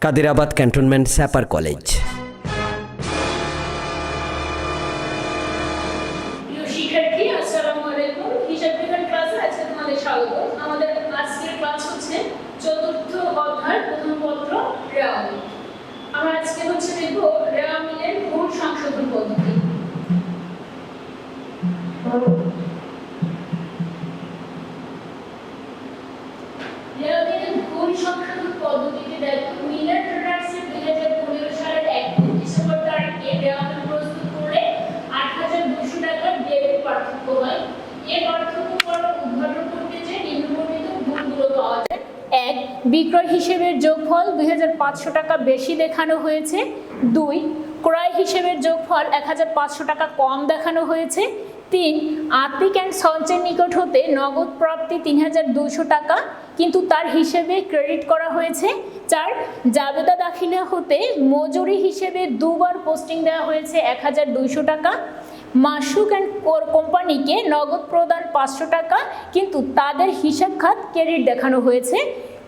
Kadirabad cantonment স্যাপার college. শিক্ষার্থী আসসালামু আলাইকুম। হিসাব বিজ্ঞান ক্লাসে আজকে তোমাদের স্বাগত। আমাদের আজকের ক্লাস হচ্ছে চতুর্থ অধ্যায় প্রথম পত্র রেওয়া মিল। আমরা আজকে দেখব রেওয়া মিলের ভুল সংশোধন পদ্ধতি। রেওয়া মিলের ভুল সংশোধন পদ্ধতিতে দেখো মিলার ট্রেডার্সের 2015 সালের 1 ডিসেম্বর তারিখে রেওয়া মিল প্রস্তুত করে ৮,২০০ টাকার ডেবিট পার্থক্য হয়। এই পার্থক্য উদ্ঘাটন করতে যে নিম্নবর্ণিত ভুলগুলো পাওয়া যায়। ১. বিক্রয় হিসেবের যোগফল ২৫০০ টাকা বেশি দেখানো হয়েছে। ২. ক্রয় হিসেবের যোগফল ১৫০০ টাকা কম দেখানো হয়েছে। ৩. আত্মিক অ্যান্ড সঞ্চয়ের নিকট হতে নগদ প্রাপ্তি ৩,২০০ টাকা কিন্তু তার হিসেবে ক্রেডিট করা হয়েছে। ৪. জাবেদা দাখিলা হতে মজুরি হিসেবে দুবার পোস্টিং দেওয়া হয়েছে ১,২০০ টাকা। মাসুক অ্যান্ড কোম্পানিকে নগদ প্রদান ৫০০ টাকা কিন্তু তাদের হিসাব খাত ক্রেডিট দেখানো হয়েছে।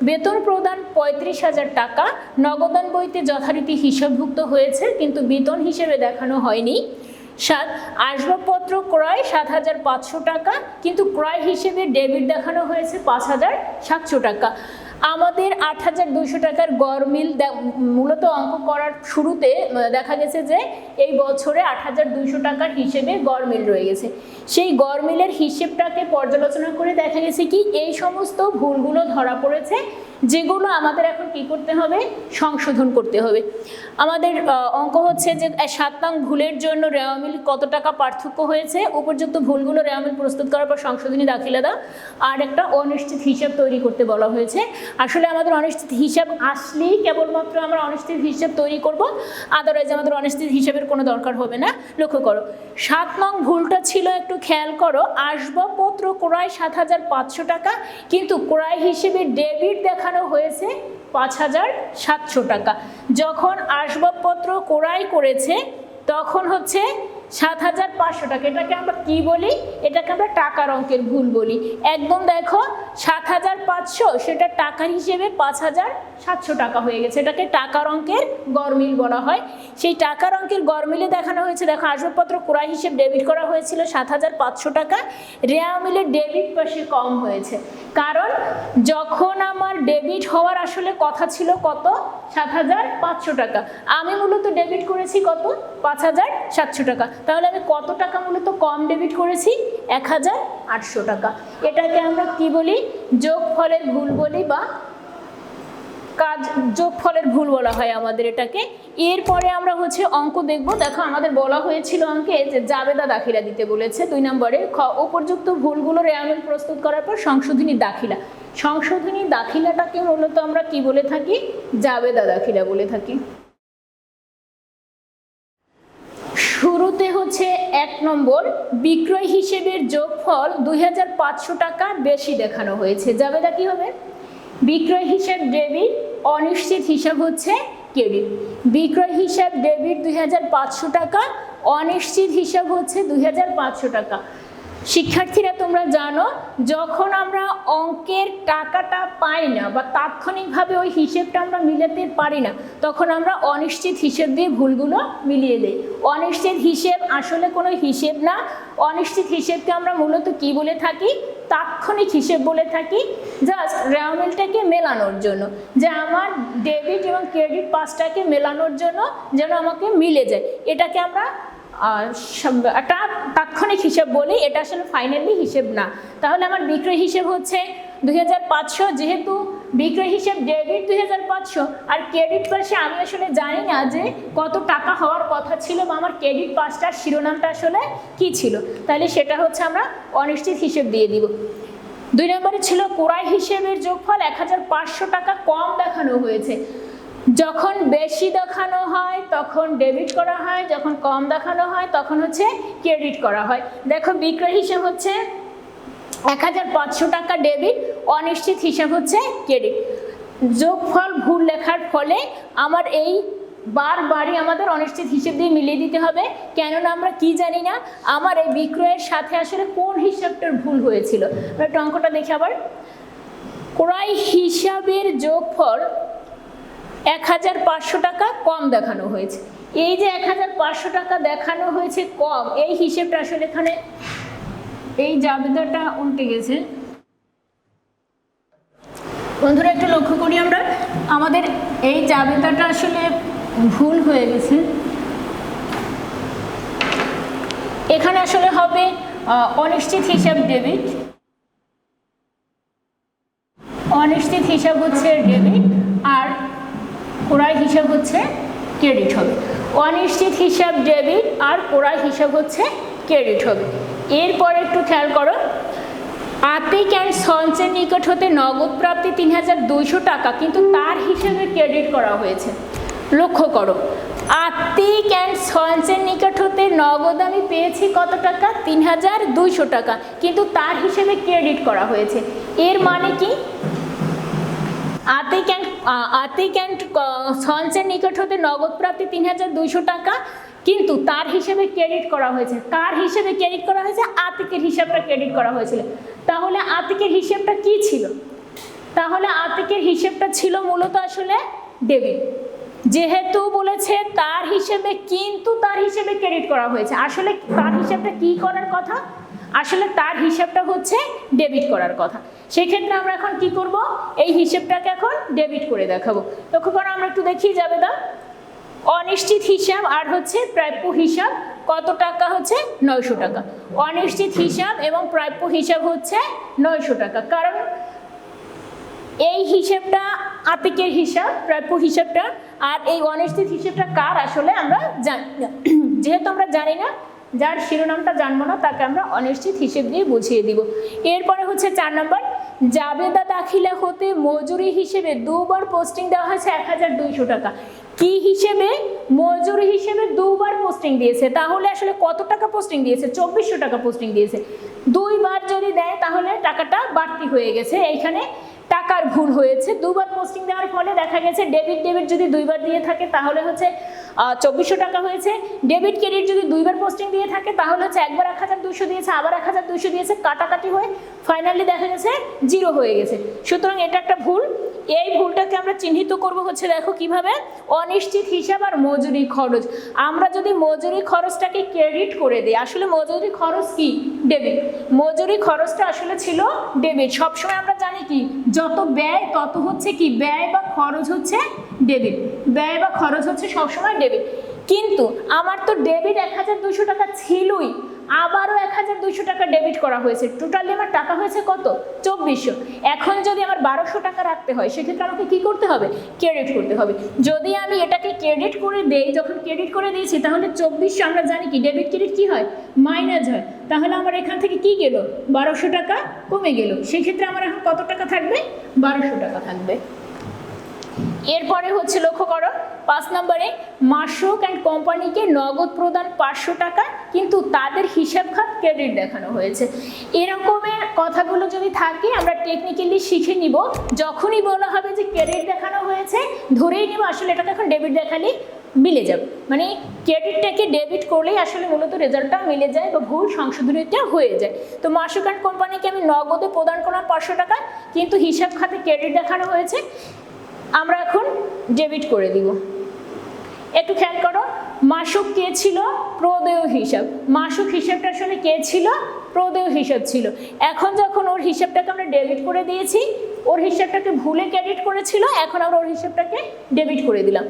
বেতন প্রদান ৩৫,০০০ টাকা নগদান বইতে যথারীতি হিসাবভুক্ত হয়েছে কিন্তু বেতন হিসেবে দেখানো হয়নি। ৭. আসবাবপত্র ক্রয় ৭,৫০০ টাকা কিন্তু ক্রয় হিসেবে ডেবিট দেখানো হয়েছে ৫,৭০০ টাকা। আমাদের ৮,২০০ টাকার গড় মিল মূলত অঙ্ক করার শুরুতে দেখা গেছে যে এই বছরে ৮,২০০ টাকার হিসেবে গড় মিল রয়ে গেছে। সেই গড় মিলের হিসেবটাকে পর্যালোচনা করে দেখা গেছে কি এই সমস্ত ভুলগুলো ধরা পড়েছে যেগুলো আমাদের এখন কি করতে হবে, সংশোধন করতে হবে। আমাদের অঙ্ক হচ্ছে যে ৭ নং ভুলের জন্য রেওয়া মিল কত টাকা পার্থক্য হয়েছে, উপযুক্ত ভুলগুলো রেওয়া মিল প্রস্তুত করার পর সংশোধনী দাখিলা দাও। আর একটা অনিশ্চিত হিসাব তৈরি করতে বলা হয়েছে। আসলে আমাদের অনিশ্চিত হিসাব আসলেই কেবলমাত্র আমরা অনিশ্চিত হিসাব তৈরি করব, আদারওয়াইজ আমাদের অনিশ্চিত হিসাবের কোনো দরকার হবে না। লক্ষ্য করো ৭ নং ভুলটা ছিল, একটু খেয়াল করো, আসবাবপত্র ক্রয় ৭,৫০০ টাকা কিন্তু ক্রয় হিসেবে ডেবিট দেখানো হয়েছে ৫,৭০০ টাকা। যখন আসবাবপত্র ক্রয় করেছে তখন হচ্ছে ৭,৫০০ টাকা। এটাকে আমরা কি বলি? এটাকে আমরা টাকার অঙ্কের ভুল বলি। একদম দেখো ৭,৫০০ সেটা টাকার হিসেবে ৫,৭০০ টাকা হয়ে গেছে। এটাকে টাকার অঙ্কের গড়মিল বলা হয়। সেই টাকার অঙ্কের গড়মিলে দেখানো হয়েছে, দেখো আসবাবপত্র ক্রয় হিসেব ডেবিট করা হয়েছিল ৭,৫০০ টাকা, রেওয়া মিলের ডেবিট পাশে কম হয়েছে। কারণ যখন আমার ডেবিট হওয়ার আসলে কথা ছিল কত, ৭,৫০০ টাকা, আমি মূলত ডেবিট করেছি কত, ৫,৭০০ টাকা। তাহলে আমি কত টাকা মূলত কম ডেবিট করেছি, ১,৮০০ টাকা। এটাকে আমরা কি বলি, যোগফলের ভুল বলি বা যোগফলের ভুল বলা হয় আমাদের এটাকে। এরপরে আমরা অঙ্ক দেখব। দেখো আমাদের বলা হয়েছিল অঙ্কে যে জাবেদা দাখিলা দিতে বলেছে ২ নম্বরে। উপযুক্ত ভুলগুলো রেওয়া মিল প্রস্তুত করার পর সংশোধনী দাখিলা। সংশোধনী দাখিলাটাকে মূলত আমরা কি বলে থাকি, জাবেদা দাখিলা বলে থাকি। শুরুতে ১ নম্বর, বিক্রয় হিসেবের যোগফল ২,৫০০ টাকা বেশি দেখানো হয়েছে। জাবেদা কি হবে, বিক্রয় হিসাব ডেবিট, অনিশ্চিত হিসাব হচ্ছে ক্রেডিট। বিক্রয় হিসাব ডেবিট ২,৫০০ টাকা, অনিশ্চিত হিসাব হচ্ছে ২,৫০০ টাকা। শিক্ষার্থীরা তোমরা জানো যখন আমরা অঙ্কের টাকাটা পাই না বা তাৎক্ষণিকভাবে ওই হিসেবটা আমরা মিলাতে পারি না তখন আমরা অনিশ্চিত হিসেব দিয়ে ভুলগুলো মিলিয়ে দিই। অনিশ্চিত হিসেব আসলে কোনো হিসেব না। অনিশ্চিত হিসেবকে আমরা মূলত কি বলে থাকি, তাৎক্ষণিক হিসেব বলে থাকি। জাস্ট রেওয়া মিলটাকে মেলানোর জন্য, যে আমার ডেবিট এবং ক্রেডিট পাসটাকে মেলানোর জন্য যেন আমাকে মিলে যায়, এটাকে আমরা একটা তাৎক্ষণিক হিসেব বলি। এটা আসলে ফাইনালি হিসেব না। তাহলে আমার বিক্রয় হিসেব হচ্ছে ২,৫০০, যেহেতু বিক্রয় হিসেব ডেবিট ২,৫০০ আর ক্রেডিট পাশে আমি আসলে জানি না যে কত টাকা হওয়ার কথা ছিল বা আমার ক্রেডিট পাসটার শিরোনামটা আসলে কি ছিল, তাহলে সেটা আমরা অনিশ্চিত হিসেব দিয়ে দিব। ২ নম্বরে ছিল ক্রয় হিসেবের যোগফল ১,৫০০ টাকা কম দেখানো হয়েছে। যখন বেশি দেখানো হয় তখন ডেবিট করা হয়, যখন কম দেখানো হয় তখন ক্রেডিট করা হয়। দেখো বিক্রয় হিসেব ১,৫০০ টাকা ডেবিট, অনিশ্চিত হিসাব ক্রেডিট। যোগফল ভুল লেখার ফলে আমার এই বারবারই আমাদের অনিশ্চিত হিসেব দিয়ে মিলিয়ে দিতে হবে, কেননা আমরা কি জানি না আমার এই বিক্রয়ের সাথে আসলে কোন হিসাবটার ভুল হয়েছিল। আমরা অঙ্কটা দেখি আবার। ক্রয় হিসাবের যোগফল 1500 টাকা কম দেখানো হয়েছে। এই যে 1500 টাকা দেখানো হয়েছে কম, এই হিসেবটা আসলে এখানে এই জাবেদাটা উল্টে গেছে। বন্ধুরা একটু লক্ষ্য করি আমরা, আমাদের এই জাবেদাটা আসলে ভুল হয়ে গেছে। এখানে আসলে হবে অনিশ্চিত হিসাব ডেবিট, অনিশ্চিত হিসাব হচ্ছে ডেবিট আর ক্রয় হিসাব হচ্ছে ক্রেডিট হবে। অনিশ্চিত হিসাব ডেবিট আর ক্রয় হিসাব হচ্ছে ক্রেডিট হবে। এরপর একটু খেয়াল করো, আতিক অ্যান্ড সঞ্চয়ের নিকট হতে নগদ প্রাপ্তি 3200 টাকা, কিন্তু তার হিসাবে ক্রেডিট করা হয়েছে। লক্ষ্য করো, আতিক অ্যান্ড সঞ্চয়ের নিকট হতে নগদ আমি পেয়েছি কত টাকা? 3200 টাকা, কিন্তু তার হিসেবে ক্রেডিট করা হয়েছে। এর মানে কি? আতিক অ্যান্ড সঞ্চয়ের নিকট হতে নগদ প্রাপ্তি 3200 টাকা, কিন্তু তার হিসেবে ক্রেডিট করা হয়েছে। কার হিসেবে ক্রেডিট করা হয়েছে? আতিকের হিসাবটা ক্রেডিট করা হয়েছিল। তাহলে আতিকের হিসেবটা কি ছিল? তাহলে আতিকের হিসেবটা ছিল মূলত আসলে ডেবিট। যেহেতু বলেছে তার হিসেবে, কিন্তু তার হিসেবে ক্রেডিট করা হয়েছে, আসলে তার হিসাবটা কি করার কথা? আসলে তার হিসাবটা হচ্ছে ডেবিট করার কথা। সেক্ষেত্রে আমরা এখন কি করব? এই হিসেবটাকে এখন ডেবিট করে দেখাবো। লক্ষ্য করো, আমরা একটু দেখি জাবেদা। অনিশ্চিত হিসাব আর হচ্ছে প্রাপ্য হিসাব কত টাকা হচ্ছে? 900 টাকা। অনিশ্চিত হিসাব এবং প্রাপ্য হিসাব হচ্ছে 900 টাকা, কারণ এই হিসাবটা আতিকের হিসাব, প্রাপ্য হিসাবটা, আর এই অনিশ্চিত হিসাবটা কার আসলে আমরা জানি না। যেহেতু আমরা জানি না, যার শিরোনামটা জানবো না, তাকে আমরা অনিশ্চিত হিসেব দিয়ে বুঝিয়ে দিব। এরপরে হচ্ছে 4 নম্বর, জাবেদা দাখিলা হতে মজুরি হিসেবে 2 বার পোস্টিং দেওয়া হয়েছে 1200 টাকা। কি হিসেবে? মজুরি হিসেবে 2 বার পোস্টিং দিয়েছে। তাহলে আসলে কত টাকা পোস্টিং দিয়েছে? 2400 টাকা পোস্টিং দিয়েছে। 2 বার যদি দেয় তাহলে টাকাটা বাড়তি হয়ে গেছে, এইখানে টাকার ভুল হয়েছে। 2 বার পোস্টিং দেওয়ার ফলে দেখা গেছে ডেবিট যদি 2 বার দিয়ে থাকে তাহলে হচ্ছে 2400 টাকা হয়েছে। ডেবিট ক্রেডিট যদি 2 বার পোস্টিং দিয়ে থাকে তাহলে হচ্ছে একবার 1200 দিয়েছে, আবার 1200 দিয়েছে, কাটাকাটি হয়ে ফাইনালি দেখা গেছে 0 হয়ে গেছে। সুতরাং এটা একটা ভুল। এই ভুলটাকে আমরা চিহ্নিত করব হচ্ছে, দেখো কিভাবে, অনিশ্চিত হিসাব আর মজুরি খরচ। আমরা যদি মজুরি খরচটাকে ক্রেডিট করে দিই, আসলে মজুরি খরচ কি? ডেবিট। মজুরি খরচটা আসলে ছিল ডেবিট। সবসময় আমরা জানি কি, যত ব্যয় তত হচ্ছে কি, ব্যয় বা খরচ হচ্ছে ডেবিট। ব্যয় বা খরচ হচ্ছে সবসময় ডেবিট। কিন্তু আমার তো ডেবিট 1200 টাকা ছিলই, আবারও 1200 টাকা ডেবিট করা হয়েছে। টোটালি আমার টাকা হয়েছে কত? 2400। এখন যদি আমার 1200 টাকা রাখতে হয়, সেক্ষেত্রে আমাকে কি করতে হবে? ক্রেডিট করতে হবে। যদি আমি এটাকে ক্রেডিট করে দেই, যখন ক্রেডিট করে দিয়েছি তাহলে 2400, আমরা জানি কি ডেবিট ক্রেডিট কি হয়? মাইনাস হয়। তাহলে আমার এখান থেকে কি গেল? 1200 টাকা কমে গেল। সেক্ষেত্রে আমার এখন কত টাকা থাকবে? 1200 টাকা থাকবে। এরপরে হচ্ছে লক্ষ্য করো 5 নম্বরে, মাসুক অ্যান্ড কোম্পানিকে নগদ প্রদান 500 টাকা, কিন্তু তাদের হিসাব খাত ক্রেডিট দেখানো হয়েছে। এরকমের কথাগুলো যদি থাকে আমরা টেকনিক্যালি শিখে নিব। যখনই বলা হবে যে ক্রেডিট দেখানো হয়েছে, ধরেই নিব আসলে এটাকে এখন ডেবিট দেখালেই মিলে যাবে। মানে ক্রেডিটটাকে ডেবিট করলেই আসলে মূলত রেজাল্টটা মিলে যায় বা ভুল সংশোধনীটা হয়ে যায়। তো মাসুক অ্যান্ড কোম্পানিকে আমি নগদে প্রদান করলাম 500 টাকা, কিন্তু হিসাব খাতে ক্রেডিট দেখানো হয়েছে, আমরা এখন ডেবিট করে দিব। একটু খেয়াল করো, মাসুক কে ছিল? প্রদেয় হিসাব। মাসুক হিসাবটা আসলে কে ছিল? প্রদেয় হিসাব ছিল। এখন যখন ওর হিসাবটাকে আমরা ডেবিট করে দিয়েছি, ওর হিসাবটাকে ভুলে ক্রেডিট করেছিল, এখন আমরা ওর হিসাবটাকে ডেবিট করে দিলাম।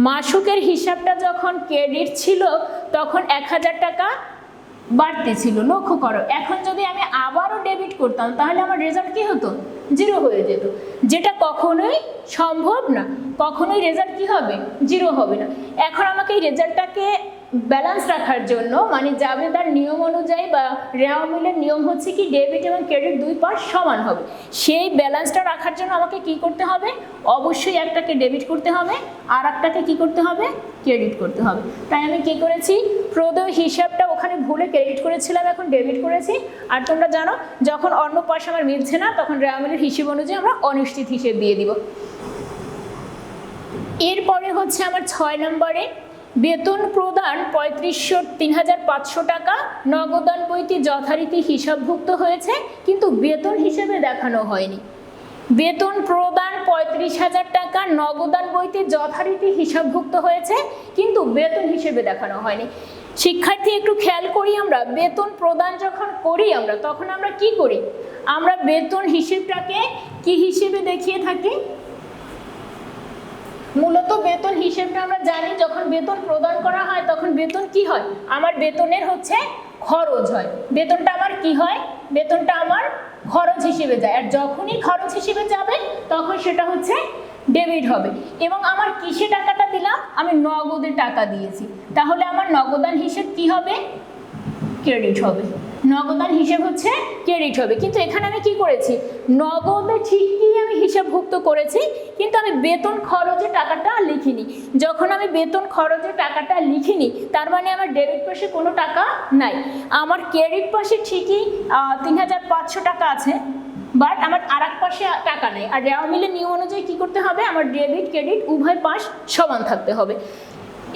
মাসুকের হিসাবটা যখন ক্রেডিট ছিল তখন 1000 টাকা বাড়তি ছিল। লক্ষ্য করো, এখন যদি আমি আবারও ডেবিট করতাম তাহলে আমার রেজাল্ট কি হতো? 0 হয়ে যেত, যেটা কখনোই সম্ভব না। কখনোই রেজাল্ট কি হবে? 0 হবে না। এখন আমাকে এই রেজাল্টটাকে ব্যালেন্স রাখার জন্য, মানে জাবেদার নিয়ম অনুযায়ী বা রেওয়া মিলের নিয়ম হচ্ছে কি, ডেবিট এবং ক্রেডিট 2 পাশ সমান হবে। সেই ব্যালেন্সটা রাখার জন্য আমাকে কি করতে হবে? অবশ্যই একটাকে ডেবিট করতে হবে আর একটাকে কি করতে হবে? ক্রেডিট করতে হবে। তাই আমি কি করেছি? প্রদেয় হিসাবটা ওখানে ভুলে ক্রেডিট করেছিলাম, এখন ডেবিট করেছি। আর তোমরা জানো, যখন অন্য পাশ আমার মিলছে না তখন রেওয়া মিলের হিসেব অনুযায়ী আমরা অনিশ্চিত হিসেব দিয়ে দিব। এরপরে হচ্ছে আমার 6 নম্বরে, বেতন প্রদান 3500 টাকা, নগদান বইটি যথারীতি হিসাবভুক্ত হয়েছে, কিন্তু বেতন হিসেবে দেখানো হয়নি। বেতন প্রদান 35,000 টাকা নগদান বইতে যথারীতি হিসাবভুক্ত হয়েছে, কিন্তু বেতন হিসেবে দেখানো হয়নি। শিক্ষার্থী একটু খেয়াল করি, আমরা বেতন প্রদান যখন করি আমরা তখন আমরা কি করি? আমরা বেতন হিসেবটাকে কি হিসেবে দেখিয়ে থাকি? মূলত বেতন হিসেবটা আমরা জানি, যখন বেতন প্রদান করা হয় তখন বেতন কি হয়? আমার বেতনের হচ্ছে খরচ হয়। বেতনটা আমার কি হয়? বেতনটা আমার খরচ হিসেবে যায়, আর যখনই খরচ হিসেবে যাবে তখন সেটা হচ্ছে ডেবিট হবে। এবং আমার কিসে টাকাটা দিলাম? আমি নগদে টাকা দিয়েছি, তাহলে আমার নগদান হিসেব কি হবে? ক্রেডিট হবে। নগদান হিসেব হচ্ছে ক্রেডিট হবে। কিন্তু এখানে আমি কি করেছি? নগদে ঠিকই আমি হিসাবভুক্ত করেছি, কিন্তু আমি বেতন খরচে টাকাটা লিখিনি। যখন আমি বেতন খরচে টাকাটা লিখিনি, তার মানে আমার ডেবিট পাশে কোনো টাকা নাই। আমার ক্রেডিট পাশে ঠিকই 3,500 টাকা আছে, বাট আমার আর এক পাশে টাকা নেই। আর রেওয়া মিলের নিয়ম অনুযায়ী কী করতে হবে? আমার ডেবিট ক্রেডিট উভয় পাশ সমান থাকতে হবে।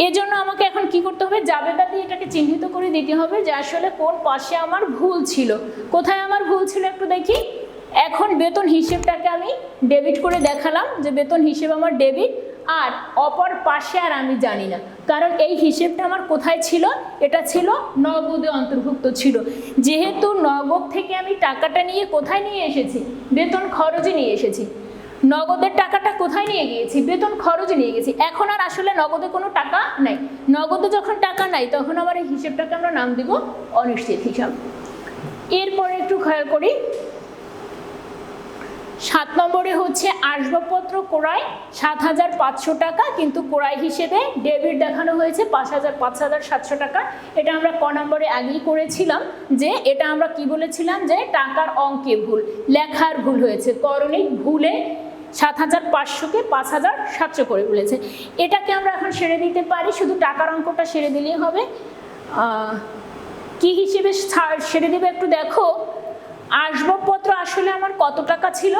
এজন্য আমাকে এখন কি করতে হবে? জাবেদা দিয়ে এটাকে চিহ্নিত করে দিতে হবে যে আসলে কোন পাশে আমার ভুল ছিল। কোথায় আমার ভুল ছিল একটু দেখি। এখন বেতন হিসেবটাকে আমি ডেবিট করে দেখালাম যে বেতন হিসেব আমার ডেবিট, আর অপর পাশে আর আমি জানি না, কারণ এই হিসেবটা আমার কোথায় ছিল? এটা ছিল নগদে অন্তর্ভুক্ত ছিল। যেহেতু নগদ থেকে আমি টাকাটা নিয়ে কোথায় নিয়ে এসেছি? বেতন খরচে নিয়ে এসেছি। নগদের টাকাটা কোথায় নিয়ে গিয়েছি? বেতন খরচে নিয়ে গেছি। এখন আর আসলে নগদে কোনো টাকা নাই। নগদে যখন টাকা নাই তখন আমার এই হিসেবটাকে আমরা নাম দিব অনিশ্চিত হিসাব। এরপরে একটু খেয়াল করি, 7 নম্বরে হচ্ছে আসবাবপত্র ক্রয় 7,500 টাকা, কিন্তু ক্রয় হিসেবে ডেবিট দেখানো হয়েছে 5,700 টাকা। এটা আমরা ক নম্বরে আগেই করেছিলাম যে এটা আমরা কি বলেছিলাম যে টাকার অঙ্কে ভুল, লেখার ভুল হয়েছে, করণিক ভুলে 7,500কে 5,700 করে বলেছে। এটাকে আমরা এখন সেরে দিতে পারি, শুধু টাকার অঙ্কটা সেরে দিলেই হবে। কি হিসেবে সেরে দেবে একটু দেখো। আসবাবপত্র আসলে আমার কত টাকা ছিল?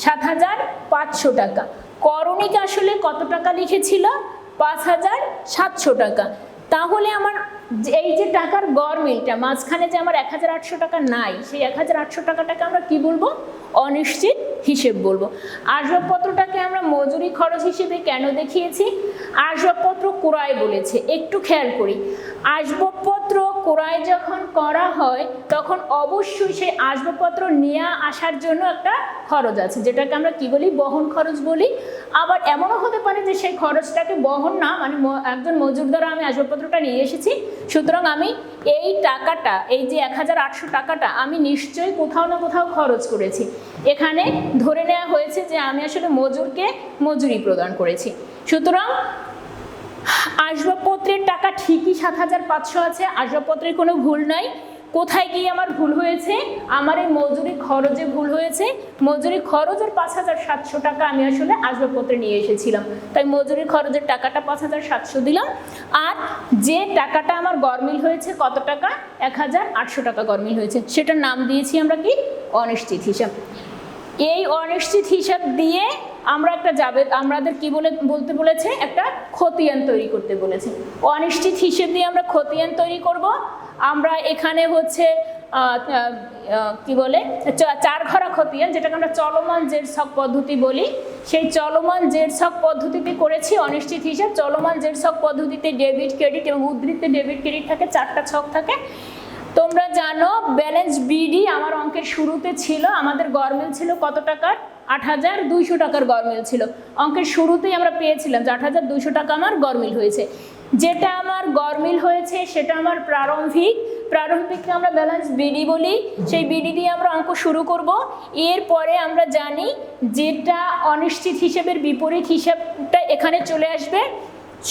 7,500 টাকা। করণিক আসলে কত টাকা লিখেছিল? 5,700 টাকা। তাহলে আমার এই যে টাকার গড়মিলটা মাঝখানে যে আমার 1,800 টাকা নাই, সেই 1,800 টাকাটাকে আমরা কি বলবো? অনিশ্চিত হিসেব বলবো। আসবাবপত্রটাকে আমরা মজুরি খরচ হিসেবে কেন দেখিয়েছি? আসবাবপত্র ক্রয় বলেছে। একটু খেয়াল করি, আসবাবপত্র ক্রয় যখন করা হয় তখন অবশ্যই সেই আসবাবপত্র নিয়ে আসার জন্য একটা খরচ আছে, যেটাকে আমরা কি বলি? বহন খরচ বলি। আবার এমনও হতে পারে যে সেই খরচটাকে বহন না, মানে একজন মজুর দ্বারা আমি আসবাবপত্রটা নিয়ে এসেছি, সুতরাং আমি এই টাকাটা, এই যে 1,800 টাকাটা আমি নিশ্চয়ই কোথাও না কোথাও খরচ করেছি। এখানে ধরে নেওয়া হয়েছে যে আমি আসলে মজুরকে মজুরি প্রদান করেছি। সুতরাং আসবাবপত্রের টাকা ঠিকই 7,500 আছে, আসবাবপত্রের কোনো ভুল নাই। কোথায় গিয়ে আমার ভুল হয়েছে? আমার এই মজুরি খরচে ভুল হয়েছে। মজুরি খরচের 5,700 টাকা আমি আসলে আসবাবপত্রে নিয়ে এসেছিলাম, তাই মজুরি খরচের টাকাটা 5,700 দিলাম। আর যে টাকাটা আমার গড়মিল হয়েছে কত টাকা? 1,800 টাকা গড়মিল হয়েছে, সেটার নাম দিয়েছি আমরা কি? অনিশ্চিত হিসাব। এই অনিশ্চিত হিসাব দিয়ে আমরা একটা আমাদের কি বলতে বলেছে? একটা খতিয়ান তৈরি করতে বলেছে। অনিশ্চিত হিসেব দিয়ে আমরা খতিয়ান তৈরি করব। আমরা এখানে হচ্ছে কি বলে 4 ঘরা খতিয়ান, যেটাকে আমরা চলমান জের ছক পদ্ধতি বলি, সেই চলমান জের ছক পদ্ধতিতে করেছি অনিশ্চিত হিসাব। চলমান জের ছক পদ্ধতিতে ডেবিট ক্রেডিট এবং উদ্ধৃতিতে ডেবিট ক্রেডিট থাকে, 4টা ছক থাকে। তোমরা জানো ব্যালেন্স বিডি আমার অঙ্কের শুরুতে ছিল, আমাদের গড়মিল ছিল কত টাকার? 8,200 টাকার গড়মিল ছিল। অঙ্কের শুরুতেই আমরা পেয়েছিলাম যে 8,200 টাকা আমার গড়মিল হয়েছে। যেটা আমার গড়মিল হয়েছে সেটা আমার প্রারম্ভিককে আমরা ব্যালেন্স বিডি বলি। সেই বিডি দিয়ে আমরা অঙ্ক শুরু করব। এরপরে আমরা জানি যেটা অনিশ্চিত হিসাবের বিপরীত হিসাবটা এখানে চলে আসবে।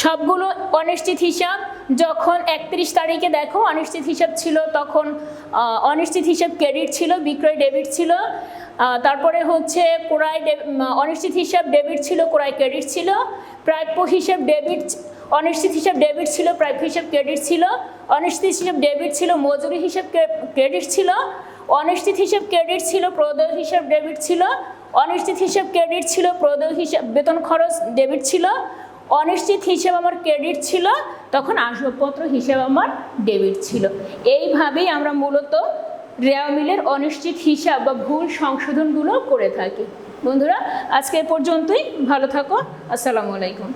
সবগুলো অনিশ্চিত হিসাব যখন 31 তারিখে দেখো অনিশ্চিত হিসাব ছিল, তখন অনিশ্চিত হিসাব ক্রেডিট ছিল, বিক্রয় ডেবিট ছিল। তারপরে হচ্ছে অনিশ্চিত হিসাব ডেবিট ছিল, ক্রয় ক্রেডিট ছিল। প্রাপ্য হিসাব ডেবিট, অনিশ্চিত হিসাব ডেবিট ছিল, প্রাপ্য হিসাব ক্রেডিট ছিল। অনিশ্চিত হিসাব ডেবিট ছিল, মজুরি হিসাব ক্রেডিট ছিল। অনিশ্চিত হিসাব ক্রেডিট ছিল, প্রদেয় হিসাব ডেবিট ছিল। অনিশ্চিত হিসাব ক্রেডিট ছিল, প্রদেয় হিসাব বেতন খরচ ডেবিট ছিল। অনিশ্চিত হিসাব আমার ক্রেডিট ছিল, তখন আসবাবপত্র হিসাব আমার ডেবিট ছিল। এইভাবেই আমরা মূলত রেওয়া মিলের অনিশ্চিত হিসাব বা ভুল সংশোধনগুলো করে থাকি। বন্ধুরা আজকে এ পর্যন্তই, ভালো থাকো, আসসালামু আলাইকুম।